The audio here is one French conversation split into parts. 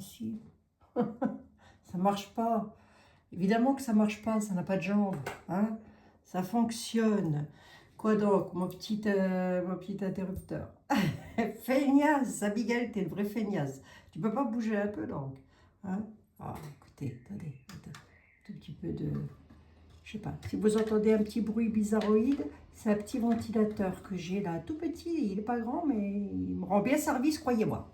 si. Ça marche pas. Évidemment que ça marche pas, ça n'a pas de jambes. Hein, ça fonctionne. Quoi donc, mon petit interrupteur. Feignasse, Abigail, t'es une vraie feignasse. Tu peux pas bouger un peu donc. Hein, ah, écoutez, attendez, attends, un tout petit peu de... Je sais pas, si vous entendez un petit bruit bizarroïde, c'est un petit ventilateur que j'ai là, tout petit, il n'est pas grand, mais il me rend bien service, croyez-moi.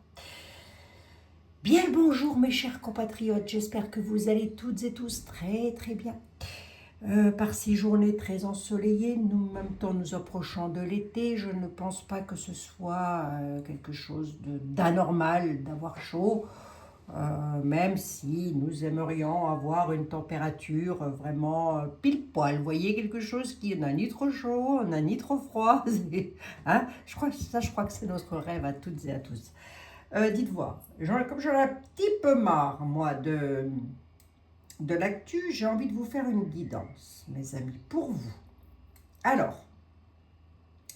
Bien le bonjour mes chers compatriotes, j'espère que vous allez toutes et tous très très bien. Par ces journées très ensoleillées, nous, en même temps nous approchons de l'été, je ne pense pas que ce soit quelque chose d'anormal d'avoir chaud, même si nous aimerions avoir une température vraiment pile poil. Vous voyez, quelque chose qui n'a ni trop chaud, n'a ni trop froid. Hein, je crois que c'est notre rêve à toutes et à tous. Dites-moi, comme j'en ai un petit peu marre, moi, de l'actu, j'ai envie de vous faire une guidance, mes amis, pour vous. Alors,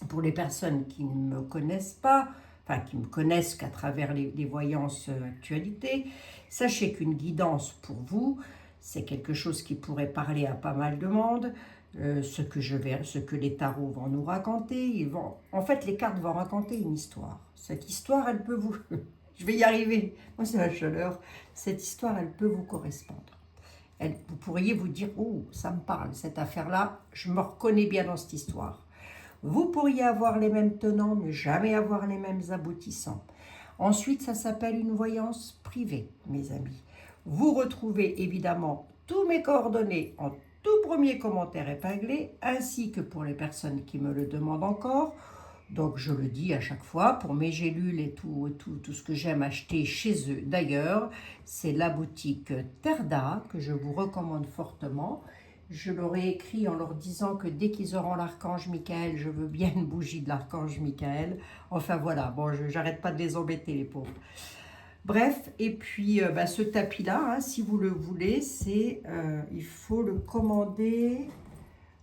pour les personnes qui ne me connaissent pas, enfin qui me connaissent qu'à travers les voyances actualités, sachez qu'une guidance pour vous, c'est quelque chose qui pourrait parler à pas mal de monde. Ce que les tarots vont nous raconter, en fait, les cartes vont raconter une histoire. Cette histoire, elle peut vous, je vais y arriver. Moi, c'est la chaleur. Cette histoire, elle peut vous correspondre. Vous pourriez vous dire, oh, ça me parle, cette affaire-là, je me reconnais bien dans cette histoire. Vous pourriez avoir les mêmes tenants, mais jamais avoir les mêmes aboutissants. Ensuite, ça s'appelle une voyance privée, mes amis. Vous retrouvez évidemment tous mes coordonnées en tout premier commentaire épinglé, ainsi que pour les personnes qui me le demandent encore. Donc je le dis à chaque fois, pour mes gélules et tout ce que j'aime acheter chez eux d'ailleurs, c'est la boutique Terda que je vous recommande fortement. Je leur ai écrit en leur disant que dès qu'ils auront l'archange Michael, je veux bien une bougie de l'archange Michael. Enfin voilà, bon, j'arrête pas de les embêter les pauvres. Bref, et puis ce tapis-là, hein, si vous le voulez, il faut le commander.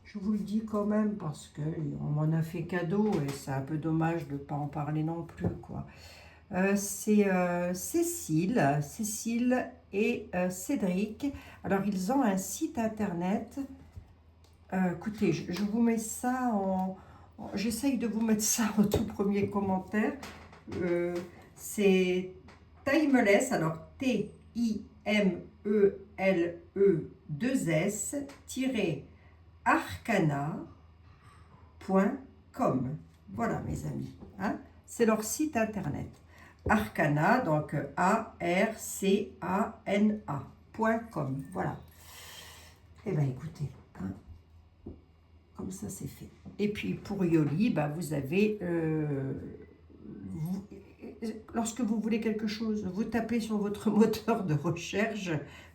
Je vous le dis quand même parce qu'on m'en a fait cadeau et c'est un peu dommage de ne pas en parler non plus, quoi. C'est Cécile et Cédric. Alors, ils ont un site internet. Écoutez, je vous mets ça j'essaye de vous mettre ça au tout premier commentaire. C'est Timeless, alors Timeless arcana.com. Voilà, mes amis. Hein, c'est leur site internet. Arcana, donc ARCANA.com. Voilà. Eh bien, écoutez, hein, comme ça, c'est fait. Et puis, pour Yoli, vous avez... lorsque vous voulez quelque chose, vous tapez sur votre moteur de recherche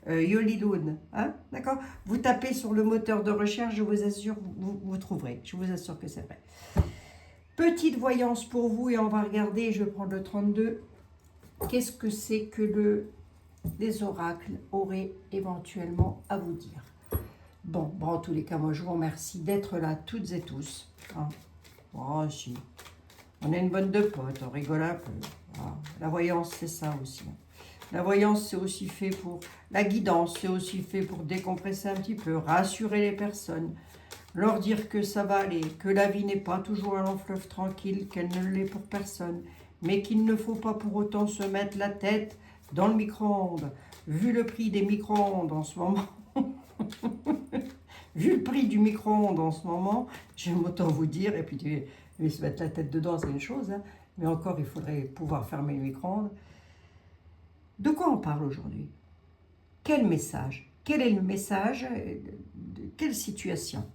Yoliloon, hein, d'accord? Vous tapez sur le moteur de recherche, je vous assure, vous trouverez. Je vous assure que c'est vrai. Petite voyance pour vous et on va regarder, je vais prendre le 32. Qu'est-ce que c'est que les oracles auraient éventuellement à vous dire? Bon, en tous les cas, moi je vous remercie d'être là toutes et tous. Hein. Oh, si. On est une bonne de potes, on rigole un peu. Ah, la voyance, c'est ça aussi. La voyance, c'est aussi fait pour... La guidance, c'est aussi fait pour décompresser un petit peu, rassurer les personnes, leur dire que ça va aller, que la vie n'est pas toujours un long fleuve tranquille, qu'elle ne l'est pour personne, mais qu'il ne faut pas pour autant se mettre la tête dans le micro-ondes. Vu le prix des micro-ondes en ce moment... Vu le prix du micro-ondes en ce moment, j'aime autant vous dire, et puis se mettre la tête dedans, c'est une chose, hein, mais encore, il faudrait pouvoir fermer le micro-ondes. De quoi on parle aujourd'hui? Quel message? Quel est le message? De quelle situation?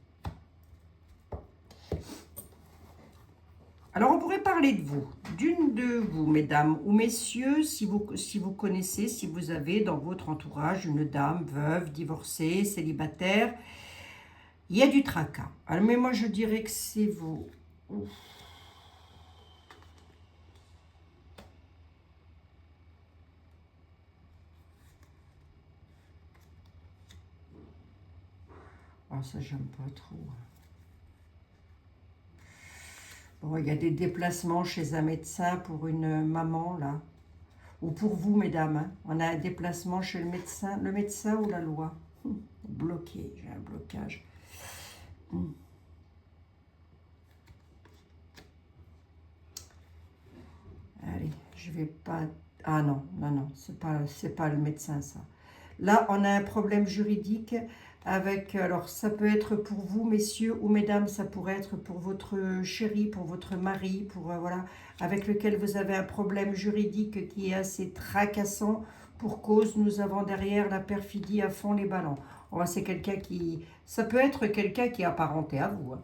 Alors, on pourrait parler de vous, d'une de vous, mesdames ou messieurs, si vous connaissez, si vous avez dans votre entourage une dame veuve, divorcée, célibataire. Il y a du tracas. Alors, mais moi, je dirais que c'est vous. Ouf. Ah, ça, j'aime pas trop. Bon, il y a des déplacements chez un médecin pour une maman, là. Ou pour vous, mesdames, hein, on a un déplacement chez le médecin ou la loi. Bloqué, j'ai un blocage. Allez, je vais pas... Ah non, non, non, c'est pas le médecin, ça. Là, on a un problème juridique avec... Alors, ça peut être pour vous, messieurs ou mesdames, ça pourrait être pour votre chéri, pour votre mari, pour... voilà, avec lequel vous avez un problème juridique qui est assez tracassant. Pour cause, nous avons derrière la perfidie à fond les ballons. Oh, c'est quelqu'un qui... Ça peut être quelqu'un qui est apparenté à vous. Hein.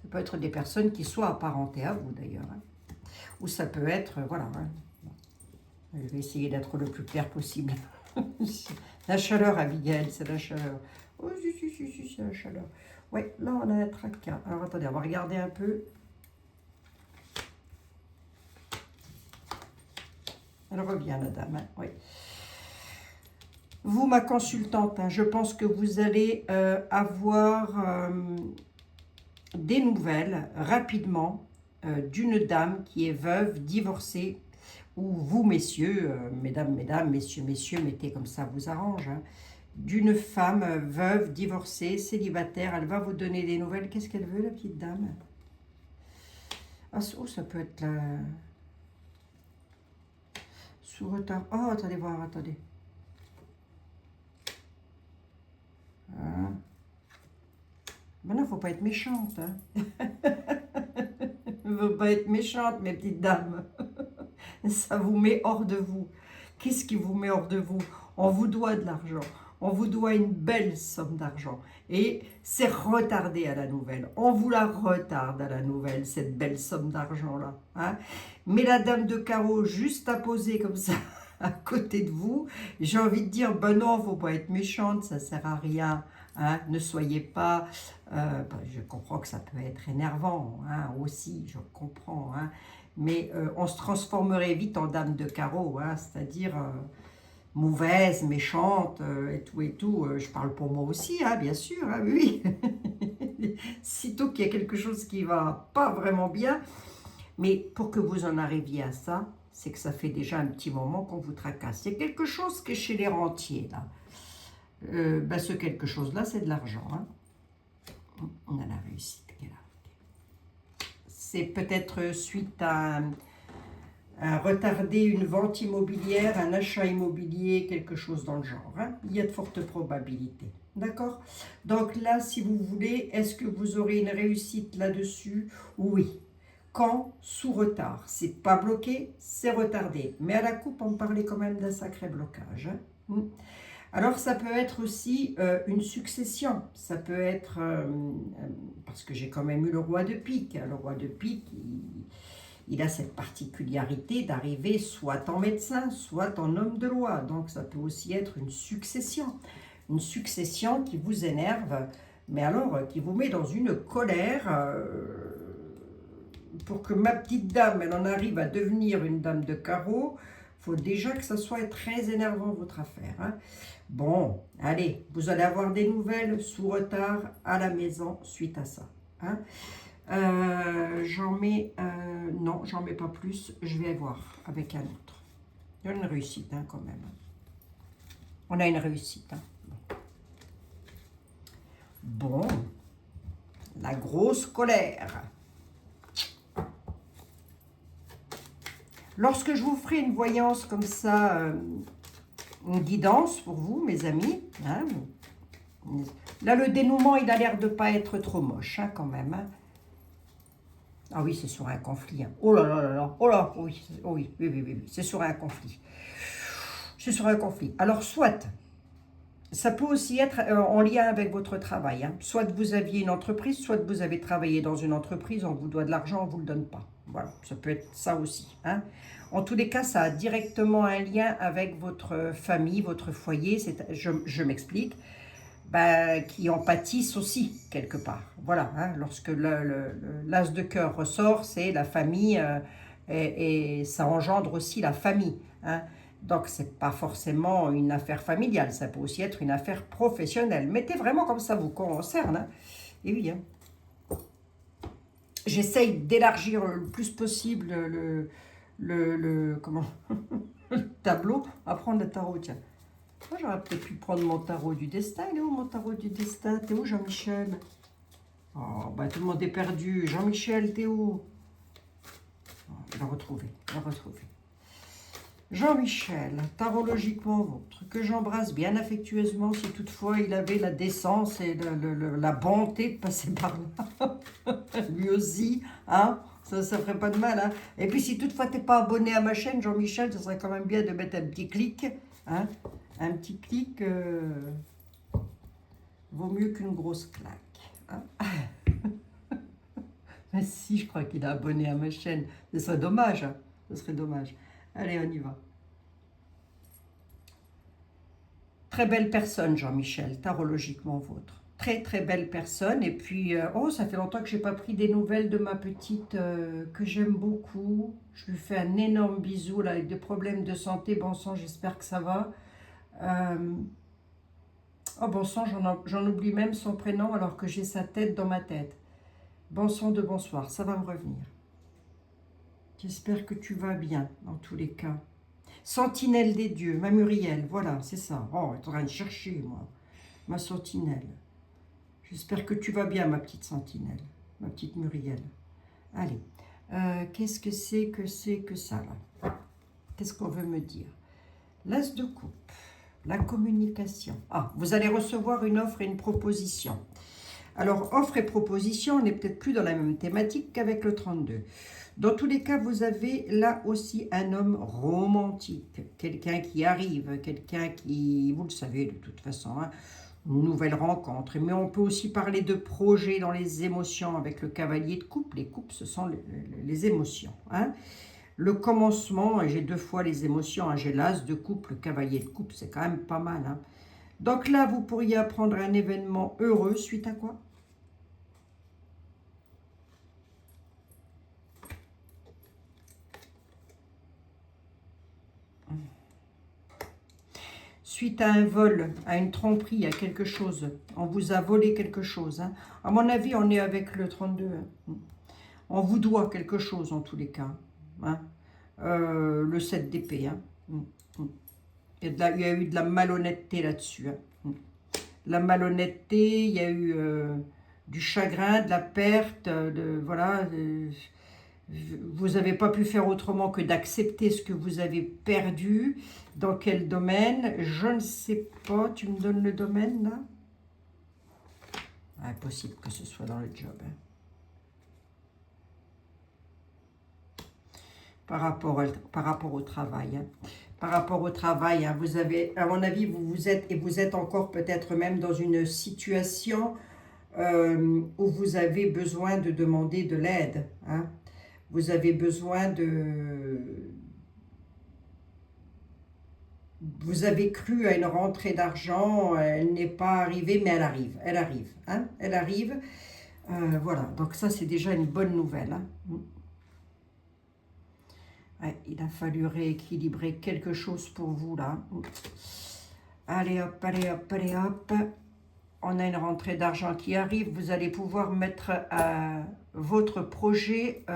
Ça peut être des personnes qui soient apparentées à vous, d'ailleurs. Hein. Ou ça peut être... Voilà. Hein. Je vais essayer d'être le plus clair possible. La chaleur, Abigail, c'est la chaleur. Oh, si, c'est la chaleur. Oui, là, on a un tracas. Alors, attendez, on va regarder un peu. Elle revient, la dame. Hein, oui. Vous, ma consultante, hein, je pense que vous allez avoir des nouvelles rapidement d'une dame qui est veuve, divorcée, ou vous, messieurs, mesdames, messieurs, mettez comme ça vous arrange, hein, d'une femme veuve, divorcée, célibataire, elle va vous donner des nouvelles. Qu'est-ce qu'elle veut, la petite dame? Ah, oh, ça peut être la... Sous retard. Oh, attendez voir, attendez. Ah. Ben non, faut pas être méchante. Hein. Faut pas être méchante, mes petites dames. Ça vous met hors de vous. Qu'est-ce qui vous met hors de vous? On vous doit de l'argent. On vous doit une belle somme d'argent. Et c'est retardé à la nouvelle. On vous la retarde à la nouvelle, cette belle somme d'argent-là. Hein? Mais la dame de carreau, juste à poser comme ça, à côté de vous, j'ai envie de dire, ben non, faut pas être méchante, ça sert à rien. Hein? Ne soyez pas... je comprends que ça peut être énervant, hein, aussi, je comprends. Hein? Mais on se transformerait vite en dame de carreau, hein, c'est-à-dire mauvaise, méchante, et tout. Je parle pour moi aussi, hein, bien sûr, hein, oui. Sitôt qu'il y a quelque chose qui va pas vraiment bien, mais pour que vous en arriviez à ça, c'est que ça fait déjà un petit moment qu'on vous tracasse. Il y a quelque chose qui est chez les rentiers, là. Ben, ce quelque chose-là, c'est de l'argent. Hein. On a la réussite qui est là. C'est peut-être suite à retarder une vente immobilière, un achat immobilier, quelque chose dans le genre. Hein. Il y a de fortes probabilités. D'accord? Donc là, si vous voulez, est-ce que vous aurez une réussite là-dessus? Oui. Quand? Sous retard. C'est pas bloqué, c'est retardé. Mais à la coupe, on parlait quand même d'un sacré blocage. Hein. Alors, ça peut être aussi une succession. Ça peut être, parce que j'ai quand même eu le roi de pique. Le roi de pique, il a cette particularité d'arriver soit en médecin, soit en homme de loi. Donc, ça peut aussi être une succession. Une succession qui vous énerve, mais alors qui vous met dans une colère pour que ma petite dame, elle en arrive à devenir une dame de carreau. Il faut déjà que ça soit très énervant, votre affaire. Hein. Bon, allez, vous allez avoir des nouvelles sous retard à la maison suite à ça. Hein. J'en mets... non, j'en mets pas plus. Je vais voir avec un autre. Il y a une réussite, hein, quand même. On a une réussite. Hein. Bon, la grosse colère. Lorsque je vous ferai une voyance comme ça, une guidance pour vous, mes amis, hein, là, le dénouement, il a l'air de ne pas être trop moche, hein, quand même. Hein. Ah oui, c'est sur un conflit. Hein. Oh là là là là, oh là, oui, oui, c'est sur un conflit. C'est sur un conflit. Alors, soit, ça peut aussi être en lien avec votre travail. Hein. Soit vous aviez une entreprise, soit vous avez travaillé dans une entreprise, on vous doit de l'argent, on ne vous le donne pas. Voilà, ça peut être ça aussi. Hein. En tous les cas, ça a directement un lien avec votre famille, votre foyer. Je m'explique. Ben, qui en pâtissent aussi, quelque part. Voilà, hein, lorsque l'as de cœur ressort, c'est la famille, et ça engendre aussi la famille. Hein. Donc, ce n'est pas forcément une affaire familiale, ça peut aussi être une affaire professionnelle. Mettez vraiment comme ça vous concerne. Hein. Et oui, hein. J'essaye d'élargir le plus possible comment tableau, on va prendre le tarot, tiens. Moi, j'aurais peut-être pu prendre mon tarot du destin. Il est où mon tarot du destin? T'es où, Jean-Michel? Oh, bah tout le monde est perdu. Jean-Michel, t'es où? Oh, il va retrouver, il va retrouver. Jean-Michel, tarologiquement vôtre, que j'embrasse bien affectueusement si toutefois il avait la décence et la bonté de passer par là. Lui aussi, hein? Ça ferait pas de mal, hein? Et puis si toutefois t'es pas abonné à ma chaîne, Jean-Michel, ce serait quand même bien de mettre un petit clic, hein? Un petit clic vaut mieux qu'une grosse claque, hein? Mais si, je crois qu'il est abonné à ma chaîne. Ce serait dommage, hein? Ce serait dommage. Allez, on y va. Très belle personne, Jean-Michel, tarologiquement vôtre. Très, très belle personne. Et puis, oh, ça fait longtemps que je n'ai pas pris des nouvelles de ma petite que j'aime beaucoup. Je lui fais un énorme bisou, là, avec des problèmes de santé. Bon sang, j'espère que ça va. Oh, bon sang, j'en oublie même son prénom alors que j'ai sa tête dans ma tête. Bon sang de bonsoir, ça va me revenir. J'espère que tu vas bien, dans tous les cas. Sentinelle des dieux, ma Muriel, voilà, c'est ça. Oh, je suis en train de chercher, moi. Ma sentinelle. J'espère que tu vas bien, ma petite sentinelle. Ma petite Muriel. Allez. Qu'est-ce que c'est que ça, là? Qu'est-ce qu'on veut me dire? L'as de coupe. La communication. Ah, vous allez recevoir une offre et une proposition. Alors, offre et proposition, on n'est peut-être plus dans la même thématique qu'avec le 32. Dans tous les cas, vous avez là aussi un homme romantique, quelqu'un qui arrive, quelqu'un qui, vous le savez de toute façon, hein, une nouvelle rencontre. Mais on peut aussi parler de projet dans les émotions avec le cavalier de coupe. Les coupes, ce sont les émotions. Hein. Le commencement, et j'ai deux fois les émotions, hein, j'ai l'as de coupe, le cavalier de coupe, c'est quand même pas mal. Hein. Donc là, vous pourriez apprendre un événement heureux suite à quoi? Suite à un vol, à une tromperie, à quelque chose. On vous a volé quelque chose. Hein. À mon avis, on est avec le 32. Hein. On vous doit quelque chose en tous les cas. Hein. Le 7 d'épée. Hein. Il y a eu de la malhonnêteté là-dessus. Hein. La malhonnêteté, il y a eu du chagrin, de la perte, voilà. Vous n'avez pas pu faire autrement que d'accepter ce que vous avez perdu. Dans quel domaine? Je ne sais pas. Tu me donnes le domaine, là? Impossible que ce soit dans le job. Hein. Par rapport au travail. Hein. Par rapport au travail, hein, vous avez, à mon avis, vous êtes encore peut-être même dans une situation où vous avez besoin de demander de l'aide. Hein. Vous avez besoin de... Vous avez cru à une rentrée d'argent, elle n'est pas arrivée, mais elle arrive. Elle arrive. Hein, elle arrive. Voilà, donc ça, c'est déjà une bonne nouvelle. Hein. Ouais, il a fallu rééquilibrer quelque chose pour vous, là. Allez hop, allez hop, allez hop. On a une rentrée d'argent qui arrive. Vous allez pouvoir mettre votre projet...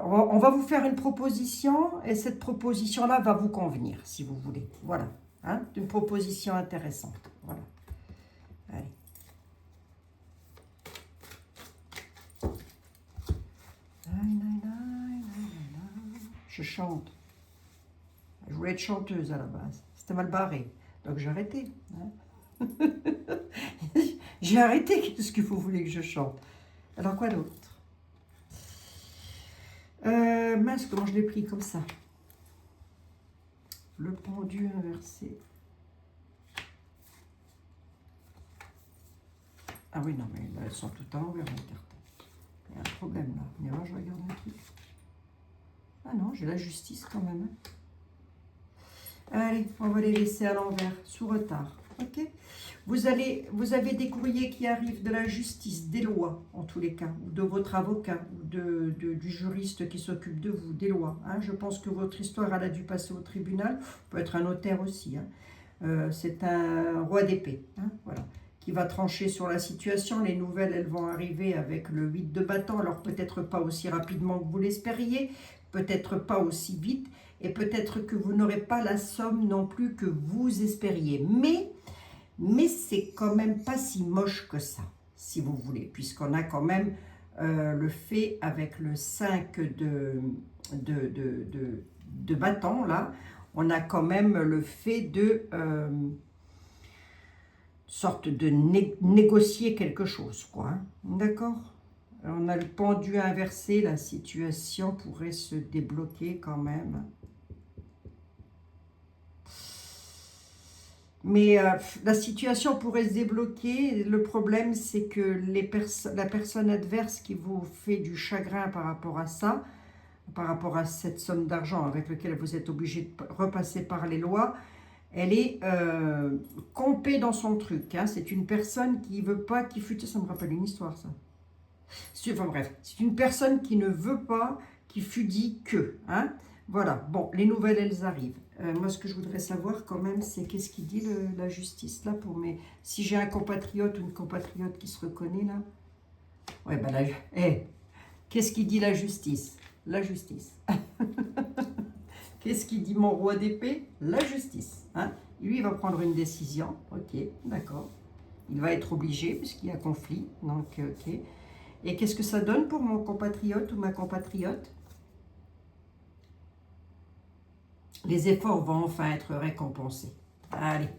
on va vous faire une proposition et cette proposition-là va vous convenir, si vous voulez. Voilà, hein, une proposition intéressante. Voilà. Allez. Je chante. Je voulais être chanteuse à la base. C'était mal barré. Donc j'ai arrêté. Hein. J'ai arrêté. Qu'est-ce que vous voulez que je chante? Alors quoi d'autre? Mince, comment je l'ai pris comme ça? Le pendu inversé. Ah oui, non, mais là, elles sont toutes à l'envers, les cartes. Il y a un problème là. Mais moi, je regarde un truc. Ah non, j'ai la justice quand même. Hein. Allez, on va les laisser à l'envers, sous retard. Ok? Vous avez des courriers qui arrivent de la justice, des lois, en tous les cas, ou de votre avocat, ou du juriste qui s'occupe de vous, des lois. Hein. Je pense que votre histoire, elle a dû passer au tribunal, peut être un notaire aussi. Hein. C'est un roi d'épée, hein, voilà, qui va trancher sur la situation. Les nouvelles, elles vont arriver avec le 8 de bâton, alors peut-être pas aussi rapidement que vous l'espériez, peut-être pas aussi vite, et peut-être que vous n'aurez pas la somme non plus que vous espériez. Mais c'est quand même pas si moche que ça, si vous voulez, puisqu'on a quand même le fait avec le 5 de bâton, là, on a quand même le fait de sorte de négocier quelque chose, quoi. Hein. D'accord? On a le pendu inversé, la situation pourrait se débloquer quand même. Mais la situation pourrait se débloquer. Le problème, c'est que la personne adverse qui vous fait du chagrin par rapport à ça, par rapport à cette somme d'argent avec laquelle vous êtes obligé de repasser par les lois, elle est campée dans son truc. Hein. C'est une personne qui veut pas, qui fut, ça me rappelle une histoire, ça. Enfin bref, c'est une personne qui ne veut pas, qui fut dit que. Hein. Voilà, bon, les nouvelles, elles arrivent. Moi, ce que je voudrais savoir quand même, c'est qu'est-ce qu'il dit la justice, là, pour mes... Si j'ai un compatriote ou une compatriote qui se reconnaît, là. Ouais, ben là, qu'est-ce qu'il dit la justice? La justice. Qu'est-ce qu'il dit mon roi d'épée? La justice. Hein. Lui, il va prendre une décision. Ok, d'accord. Il va être obligé, puisqu'il y a conflit. Donc, ok. Et qu'est-ce que ça donne pour mon compatriote ou ma compatriote? Les efforts vont enfin être récompensés. Allez,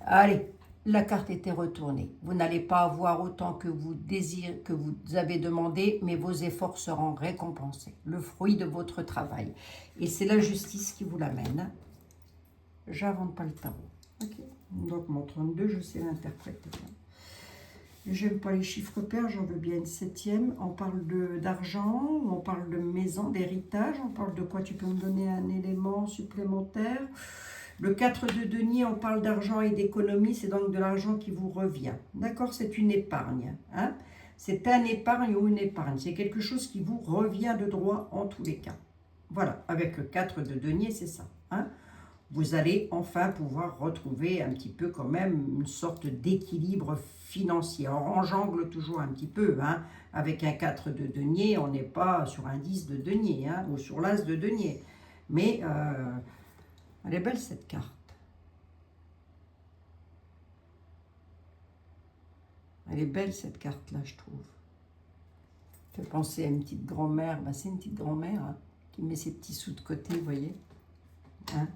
allez, la carte était retournée. Vous n'allez pas avoir autant que vous désirez, que vous avez demandé, mais vos efforts seront récompensés. Le fruit de votre travail. Et c'est la justice qui vous l'amène. J'invente pas le tarot. Ok. Donc mon 32, je sais l'interpréter. J'aime pas les chiffres pairs, j'en veux bien une 7e. On parle d'argent, on parle de maison, d'héritage, on parle de quoi? Tu peux me donner un élément supplémentaire? Le 4 de denier, on parle d'argent et d'économie, c'est donc de l'argent qui vous revient. D'accord? C'est une épargne. Hein? C'est un épargne ou une épargne. C'est quelque chose qui vous revient de droit en tous les cas. Voilà, avec le 4 de denier, c'est ça. Hein? Vous allez enfin pouvoir retrouver un petit peu quand même une sorte d'équilibre financier. On jongle toujours un petit peu. Hein. Avec un 4 de denier, on n'est pas sur un 10 de denier hein, ou sur l'as de denier. Mais elle est belle cette carte. Elle est belle cette carte-là, je trouve. Ça fait penser à une petite grand-mère. Ben, c'est une petite grand-mère hein, qui met ses petits sous de côté, vous voyez. Hein.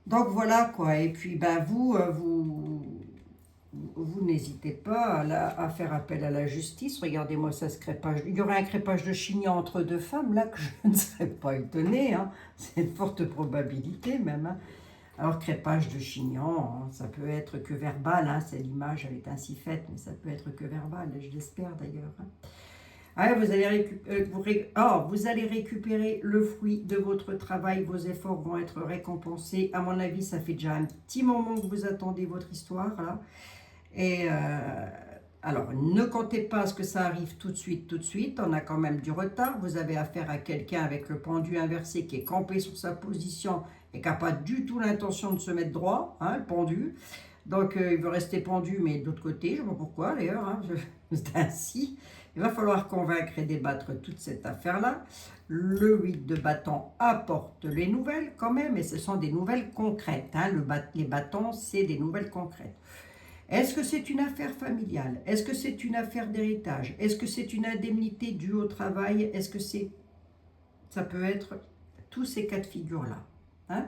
Donc voilà quoi, et puis ben vous n'hésitez pas à faire appel à la justice. Regardez-moi ça, ce crépage. Il y aurait un crépage de chignon entre deux femmes là que je ne serais pas étonnée. Hein. C'est une forte probabilité même. Hein. Alors crépage de chignon, hein, ça peut être que verbal. Hein. C'est l'image, elle est ainsi faite, mais ça peut être que verbal. Je l'espère d'ailleurs. Hein. Ah, vous allez récupérer le fruit de votre travail, vos efforts vont être récompensés. À mon avis, ça fait déjà un petit moment que vous attendez votre histoire. Là. Et alors, ne comptez pas à ce que ça arrive tout de suite. On a quand même du retard. Vous avez affaire à quelqu'un avec le pendu inversé qui est campé sur sa position et qui n'a pas du tout l'intention de se mettre droit, hein, le pendu. Donc, il veut rester pendu, mais de l'autre côté, je ne sais pas pourquoi d'ailleurs, hein, c'est ainsi. Il va falloir convaincre et débattre toute cette affaire-là. Le 8 de bâton apporte les nouvelles quand même, et ce sont des nouvelles concrètes. Hein. Les bâtons, c'est des nouvelles concrètes. Est-ce que c'est une affaire familiale? Est-ce que c'est une affaire d'héritage? Est-ce que c'est une indemnité due au travail? Est-ce que c'est... Ça peut être tous ces cas de figure-là. Hein.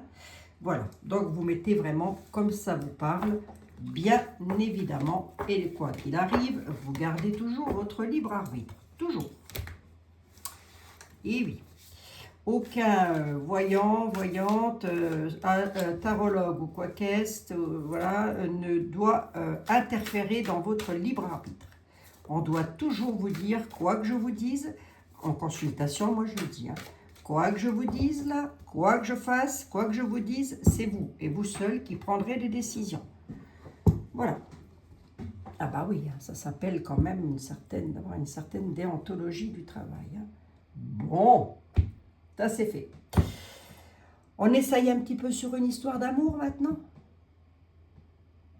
Voilà, donc vous mettez vraiment comme ça vous parle. Bien évidemment, et quoi qu'il arrive, vous gardez toujours votre libre arbitre. Toujours. Et oui. Aucun voyant, voyante, tarologue ou quoi qu'est-ce, voilà, ne doit interférer dans votre libre arbitre. On doit toujours vous dire, quoi que je vous dise, en consultation, moi je le dis, hein, quoi que je vous dise là, quoi que je fasse, quoi que je vous dise, c'est vous, et vous seul qui prendrez des décisions. Voilà. Ah bah oui, ça s'appelle quand même d'avoir une certaine déontologie du travail. Hein. Bon, ça c'est fait. On essaye un petit peu sur une histoire d'amour maintenant.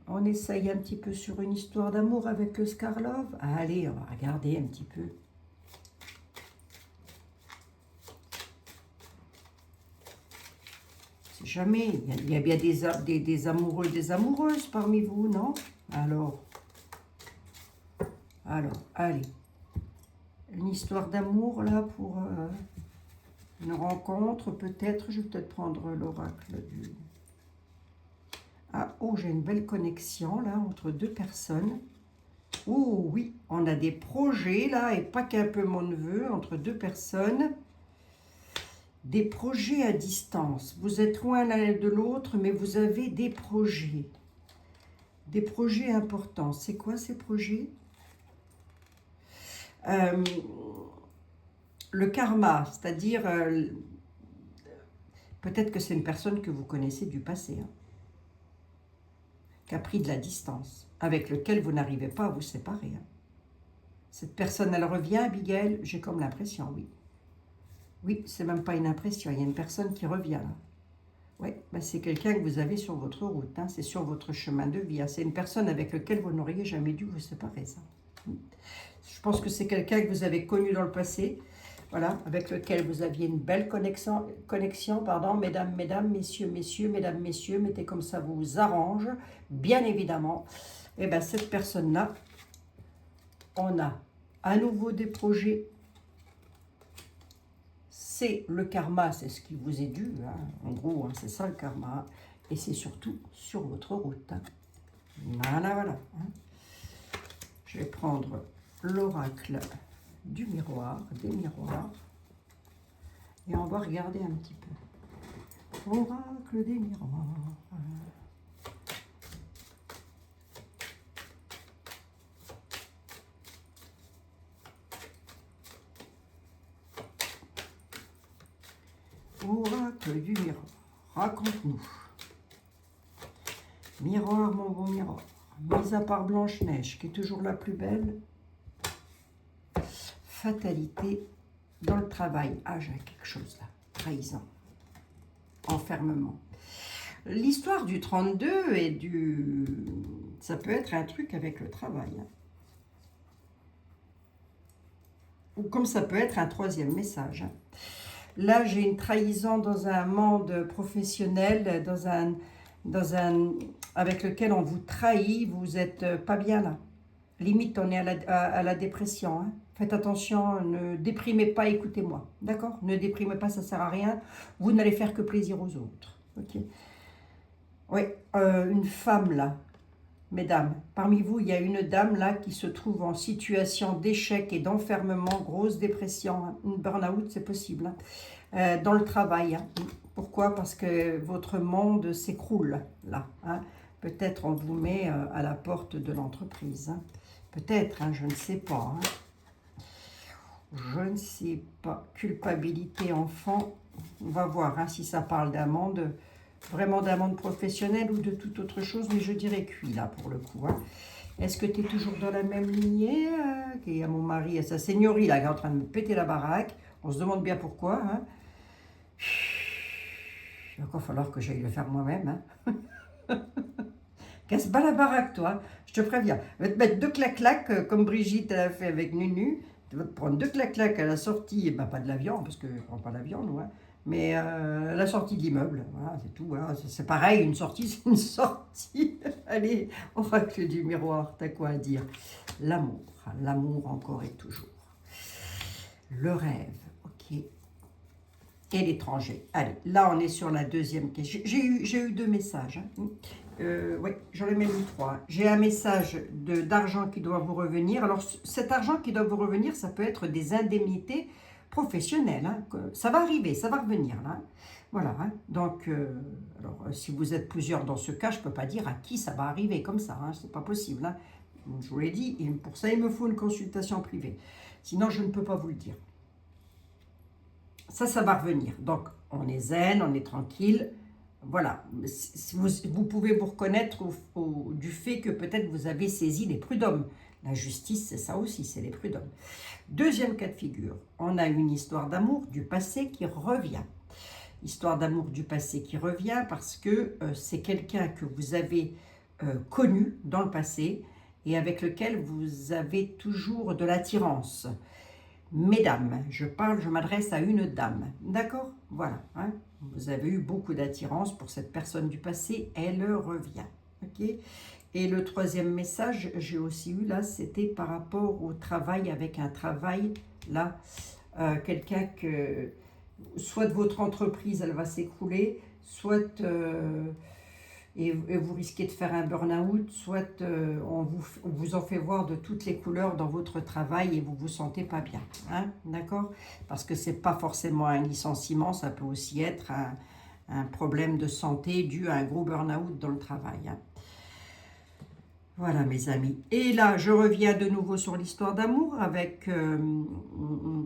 On essaye un petit peu sur une histoire d'amour avec le Skarlov. Allez, on va regarder un petit peu. sait jamais. Il y a bien des amoureux et des amoureuses parmi vous, non? Alors, allez. Une histoire d'amour, là, pour une rencontre, peut-être. Je vais peut-être prendre l'oracle du... Ah, oh, j'ai une belle connexion, là, entre deux personnes. Oh, oui, on a des projets, là, et pas qu'un peu mon neveu, entre deux personnes. Des projets à distance. Vous êtes loin l'un de l'autre, mais vous avez des projets. Des projets importants. C'est quoi ces projets? Le karma, c'est-à-dire, peut-être que c'est une personne que vous connaissez du passé, hein, qui a pris de la distance, avec lequel vous n'arrivez pas à vous séparer. Hein. Cette personne, elle revient, Abigail, j'ai comme l'impression, oui. Oui, c'est même pas une impression, il y a une personne qui revient là. Oui, ben c'est quelqu'un que vous avez sur votre route, hein, c'est sur votre chemin de vie. Hein, c'est une personne avec laquelle vous n'auriez jamais dû vous séparer, ça. Je pense que c'est quelqu'un que vous avez connu dans le passé, voilà, avec lequel vous aviez une belle connexion, pardon, mesdames, messieurs, mesdames, messieurs, mettez comme ça vous arrange, bien évidemment. Et bien cette personne-là, on a à nouveau des projets. C'est le karma, c'est ce qui vous est dû, hein. En gros, hein, c'est ça le karma, et c'est surtout sur votre route. Hein. Voilà. Hein. Je vais prendre l'oracle du miroir, des miroirs, et on va regarder un petit peu. Oracle des miroirs. Oracle du miroir, raconte-nous. Miroir, mon bon miroir, mis à part Blanche-Neige, qui est toujours la plus belle, fatalité dans le travail. Ah, j'ai quelque chose là, trahison, enfermement. L'histoire du 32 et du... Ça peut être un truc avec le travail. Hein. Ou comme ça peut être un troisième message. Hein. Là, j'ai une trahison dans un monde professionnel, avec lequel on vous trahit, vous n'êtes pas bien là. Limite, on est à la dépression. Hein. Faites attention, ne déprimez pas, écoutez-moi. D'accord? Ne déprimez pas, ça ne sert à rien. Vous n'allez faire que plaisir aux autres. Ok? Oui, une femme là, mesdames. Parmi vous, il y a une dame là qui se trouve en situation d'échec et d'enfermement, grosse dépression. Hein. Une burn-out, c'est possible. Hein. Dans le travail. Hein. Pourquoi? Parce que votre monde s'écroule là. Hein. Peut-être on vous met à la porte de l'entreprise. Hein. Peut-être, hein, je ne sais pas. Hein. Je ne sais pas. Culpabilité enfant. On va voir hein, si ça parle d'un monde, vraiment d'un monde professionnel ou de toute autre chose. Mais je dirais cuit là pour le coup. Hein. Est-ce que tu es toujours dans la même lignée? Il y a mon mari et sa seigneurie là qui est en train de me péter la baraque. On se demande bien pourquoi. Hein. Il va encore falloir que j'aille le faire moi-même. Hein. Casse pas la baraque, toi. Je te préviens. Je vais te mettre 2 clac-clac, comme Brigitte a fait avec Nunu. Tu vas te prendre 2 clac-clac à la sortie, ben, pas de l'avion, parce que je ne prends pas l'avion, nous. Hein. Mais à la sortie de l'immeuble. Voilà, c'est tout. Hein. C'est pareil, une sortie, c'est une sortie. Allez, oracle du miroir, t'as quoi à dire? L'amour. L'amour encore et toujours. Le rêve, ok. Et l'étranger. Allez, là, on est sur la deuxième question. J'ai eu 2 messages. Hein. Oui, j'en ai même eu 3. J'ai un message d'argent qui doit vous revenir. Alors, cet argent qui doit vous revenir, ça peut être des indemnités professionnelles. Hein. Ça va arriver, ça va revenir. Là. Voilà. Hein. Donc, alors, si vous êtes plusieurs dans ce cas, je ne peux pas dire à qui ça va arriver comme ça. Hein. Ce n'est pas possible. Hein. Je vous l'ai dit, et pour ça, il me faut une consultation privée. Sinon, je ne peux pas vous le dire. Ça va revenir. Donc, on est zen, on est tranquille. Voilà, vous pouvez vous reconnaître du fait que peut-être vous avez saisi les prud'hommes. La justice, c'est ça aussi, c'est les prud'hommes. Deuxième cas de figure, on a une histoire d'amour du passé qui revient. Histoire d'amour du passé qui revient parce que c'est quelqu'un que vous avez connu dans le passé et avec lequel vous avez toujours de l'attirance. Mesdames, je m'adresse à une dame, d'accord? Voilà, hein? Vous avez eu beaucoup d'attirance pour cette personne du passé, elle revient. Ok. Et le troisième message, j'ai aussi eu là, c'était par rapport au travail, avec un travail, là, quelqu'un que, soit de votre entreprise, elle va s'écrouler, soit, et vous risquez de faire un burn-out, soit on vous en fait voir de toutes les couleurs dans votre travail et vous vous sentez pas bien. Hein, d'accord? Parce que c'est pas forcément un licenciement, ça peut aussi être un problème de santé dû à un gros burn-out dans le travail. Hein. Voilà mes amis. Et là, je reviens de nouveau sur l'histoire d'amour avec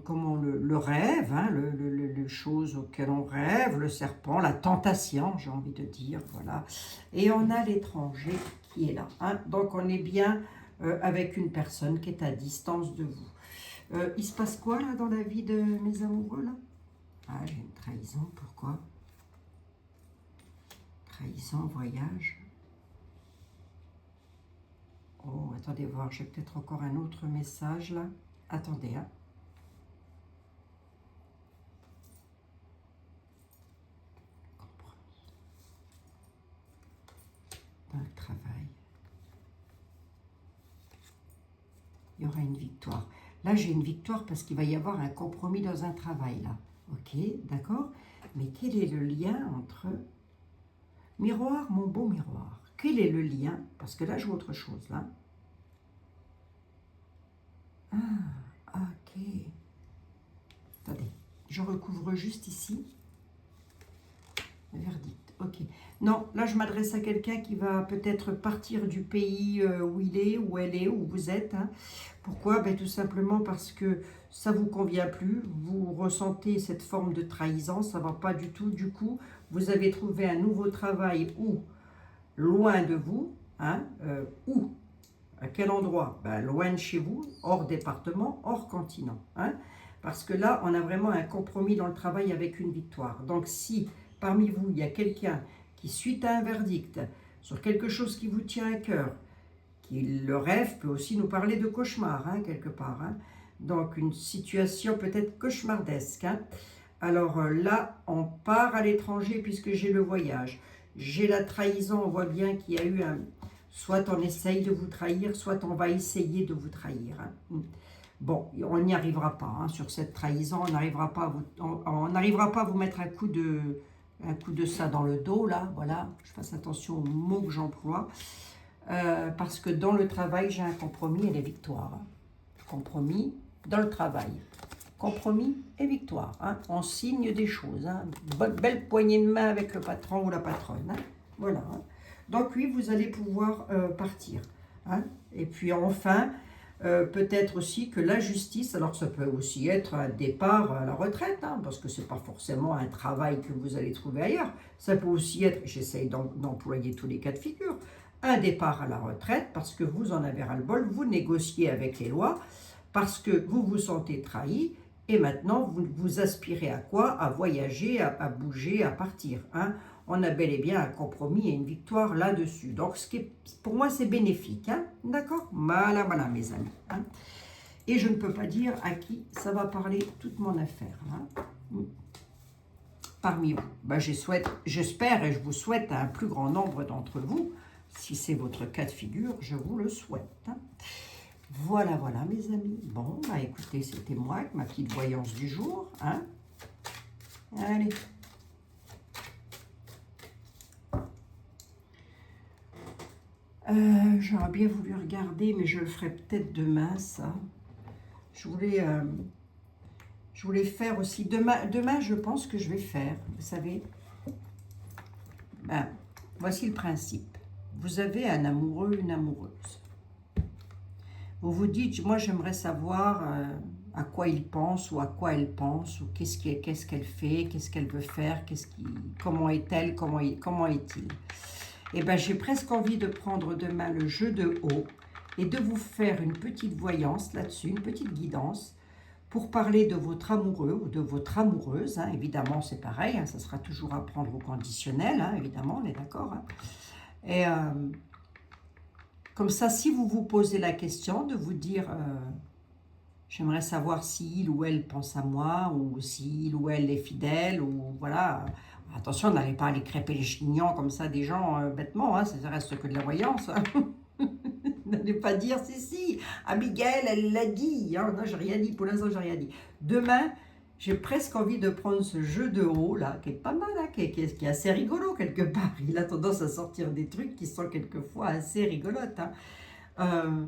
comment le rêve, hein, les choses auxquelles on rêve, le serpent, la tentation, j'ai envie de dire, voilà. Et on a l'étranger qui est là. Hein. Donc on est bien avec une personne qui est à distance de vous. Il se passe quoi là dans la vie de mes amoureux là? Ah, j'ai une trahison, pourquoi? Trahison, voyage. Oh, attendez voir, j'ai peut-être encore un autre message là. Attendez, hein. Compromis. Dans le travail. Il y aura une victoire. Là, j'ai une victoire parce qu'il va y avoir un compromis dans un travail là. Ok, d'accord. Mais quel est le lien entre... Miroir, mon beau miroir. Quel est le lien? Parce que là, je vois autre chose, là. Ah, ok. Attendez, je recouvre juste ici. Verdict, ok. Non, là, je m'adresse à quelqu'un qui va peut-être partir du pays où il est, où elle est, où vous êtes. Hein. Pourquoi? Ben, tout simplement parce que ça ne vous convient plus. Vous ressentez cette forme de trahison, ça ne va pas du tout. Du coup, vous avez trouvé un nouveau travail où loin de vous, hein, où, à quel endroit? Ben, loin de chez vous, hors département, hors continent. Hein, parce que là, on a vraiment un compromis dans le travail avec une victoire. Donc si parmi vous, il y a quelqu'un qui, suite à un verdict, sur quelque chose qui vous tient à cœur, qui le rêve, peut aussi nous parler de cauchemar, hein, quelque part. Hein, donc une situation peut-être cauchemardesque. Hein. Alors là, on part à l'étranger puisque j'ai le voyage. J'ai la trahison, on voit bien qu'il y a eu un... Soit on essaye de vous trahir, soit on va essayer de vous trahir. Hein. Bon, on n'y arrivera pas hein, sur cette trahison, on n'arrivera pas, pas à vous mettre un coup de ça dans le dos, là, voilà. Je fasse attention aux mots que j'emploie. Parce que dans le travail, j'ai un compromis et les victoires. Compromis dans le travail. Compromis et victoire. Hein. On signe des choses. Hein. Belle poignée de main avec le patron ou la patronne. Hein. Voilà. Hein. Donc oui, vous allez pouvoir partir. Hein. Et puis enfin, peut-être aussi que la justice, alors ça peut aussi être un départ à la retraite, hein, parce que ce n'est pas forcément un travail que vous allez trouver ailleurs. Ça peut aussi être, j'essaye d'employer tous les cas de figure, un départ à la retraite parce que vous en avez ras-le-bol, vous négociez avec les lois, parce que vous vous sentez trahi, et maintenant vous aspirez à quoi? À voyager, à bouger, à partir. Hein. On a bel et bien un compromis et une victoire là-dessus. Donc pour moi c'est bénéfique. Hein. D'accord? Voilà, voilà mes amis. Hein. Et je ne peux pas dire à qui ça va parler toute mon affaire. Hein. Parmi vous. Ben, j'espère et je vous souhaite à un plus grand nombre d'entre vous. Si c'est votre cas de figure, je vous le souhaite. Hein. Voilà, voilà, mes amis. Bon, bah écoutez, c'était moi avec ma petite voyance du jour. Hein. Allez. J'aurais bien voulu regarder, mais je le ferai peut-être demain, ça. Je voulais faire aussi... Demain, je pense que je vais faire, vous savez. Ben, voici le principe. Vous avez un amoureux, une amoureuse. Vous vous dites, moi j'aimerais savoir à quoi il pense ou à quoi elle pense, ou qu'est-ce qu'elle fait, qu'est-ce qu'elle veut faire, comment est-elle, comment est-il. Eh bien j'ai presque envie de prendre demain le jeu de haut et de vous faire une petite voyance là-dessus, une petite guidance, pour parler de votre amoureux ou de votre amoureuse. Hein. Évidemment c'est pareil, hein, ça sera toujours à prendre au conditionnel, hein, évidemment, on est d'accord. Hein. Et... comme ça, si vous vous posez la question de vous dire j'aimerais savoir si il ou elle pense à moi, ou si il ou elle est fidèle, ou voilà, Attention, n'allez pas aller crêper les chignons comme ça des gens bêtement, hein, ça reste que de la voyance. Hein. N'allez pas dire, si, Abigail, elle l'a dit. Hein. Non, j'ai rien dit, pour l'instant, j'ai rien dit. Demain, j'ai presque envie de prendre ce jeu de haut, là, qui est pas mal, hein, qui est assez rigolo, quelque part. Il a tendance à sortir des trucs qui sont quelquefois assez rigolotes. Hein.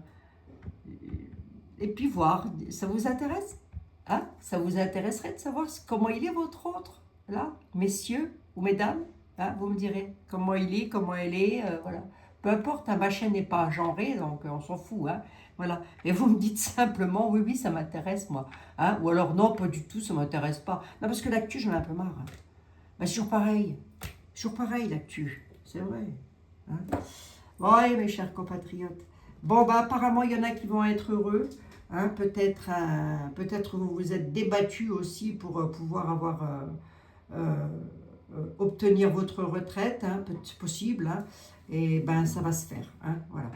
Et puis voir, ça vous intéresse? Hein? Ça vous intéresserait de savoir comment il est votre autre, là, messieurs ou mesdames? Hein? Vous me direz comment il est, comment elle est, voilà. Peu importe, hein, ma chaîne n'est pas genrée, donc on s'en fout. Hein? Voilà. Et vous me dites simplement, oui, ça m'intéresse, moi. Hein? Ou alors, non, pas du tout, ça ne m'intéresse pas. Non, parce que l'actu, j'en ai un peu marre. Hein. Ben, c'est toujours pareil, l'actu. C'est vrai. Hein? Bon, allez, mes chers compatriotes. Bon, bah, apparemment, il y en a qui vont être heureux. Hein, peut-être vous vous êtes débattu aussi pour pouvoir avoir obtenir votre retraite, hein, c'est possible, hein, et ben ça va se faire. Hein, voilà.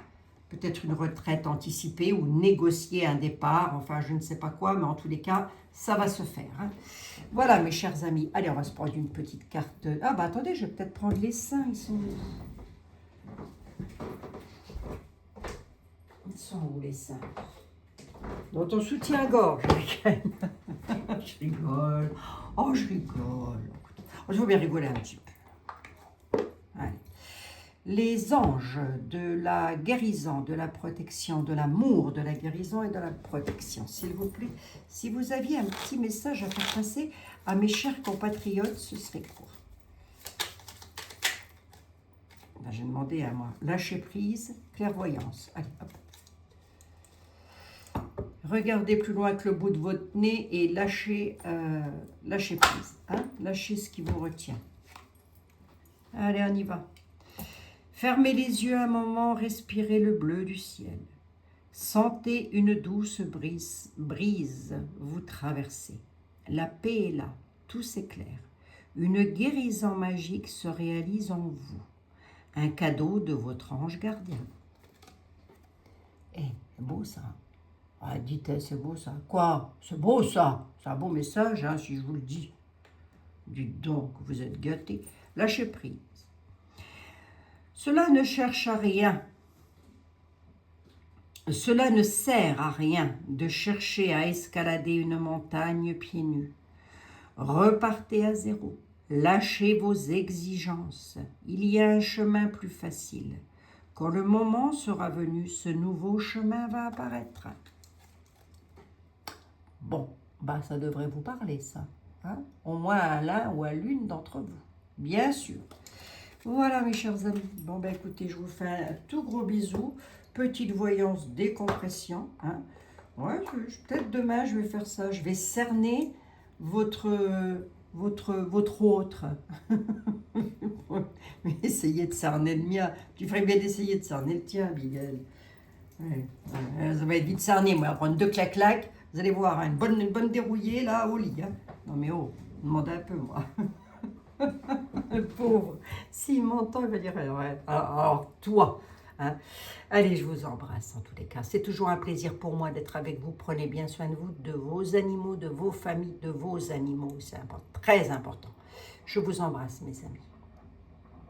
Peut-être une retraite anticipée ou négocier un départ, enfin je ne sais pas quoi, mais en tous les cas, ça va se faire. Hein. Voilà mes chers amis. Allez, on va se prendre une petite carte. Ah bah attendez, je vais peut-être prendre les seins, ils sont où les seins? Dans ton soutien-gorge, je rigole. Oh, je rigole. Je veux bien rigoler un petit peu. Allez. Les anges de la guérison, de la protection, de l'amour, de la guérison et de la protection. S'il vous plaît, si vous aviez un petit message à faire passer à mes chers compatriotes, ce serait quoi? J'ai demandé à moi. Lâcher prise, clairvoyance. Allez, hop. Regardez plus loin que le bout de votre nez et lâchez prise. Hein? Lâchez ce qui vous retient. Allez, on y va. Fermez les yeux un moment, respirez le bleu du ciel. Sentez une douce brise vous traverser. La paix est là, tout s'éclaire. Une guérison magique se réalise en vous. Un cadeau de votre ange gardien. Eh, c'est beau ça. Ah, dites, c'est beau ça. Quoi? C'est beau ça. C'est un beau message, hein, si je vous le dis. Dites donc, vous êtes gâtés. Lâchez prise. Cela ne cherche à rien. Cela ne sert à rien de chercher à escalader une montagne pieds nus. Repartez à zéro. Lâchez vos exigences. Il y a un chemin plus facile. Quand le moment sera venu, ce nouveau chemin va apparaître. Bon, bah ça devrait vous parler, ça. Hein? Au moins à l'un ou à l'une d'entre vous. Bien sûr. Voilà, mes chers amis. Bon, ben écoutez, je vous fais un tout gros bisou. Petite voyance décompression. Hein? Ouais, peut-être demain, je vais faire ça. Je vais cerner votre autre. Mais essayez de cerner le mien. Tu ferais bien d'essayer de cerner le tien, Abigail. Ouais. Ça va être vite cerné. Moi, on va prendre 2 clac-clac. Vous allez voir, hein, une bonne dérouillée là au lit. Hein. Non mais oh, demandez un peu moi. Le pauvre. S'il m'entend, il va dire ouais, alors toi. Hein. Allez, je vous embrasse en tous les cas. C'est toujours un plaisir pour moi d'être avec vous. Prenez bien soin de vous, de vos animaux, de vos familles, de vos animaux. C'est très important. Je vous embrasse, mes amis.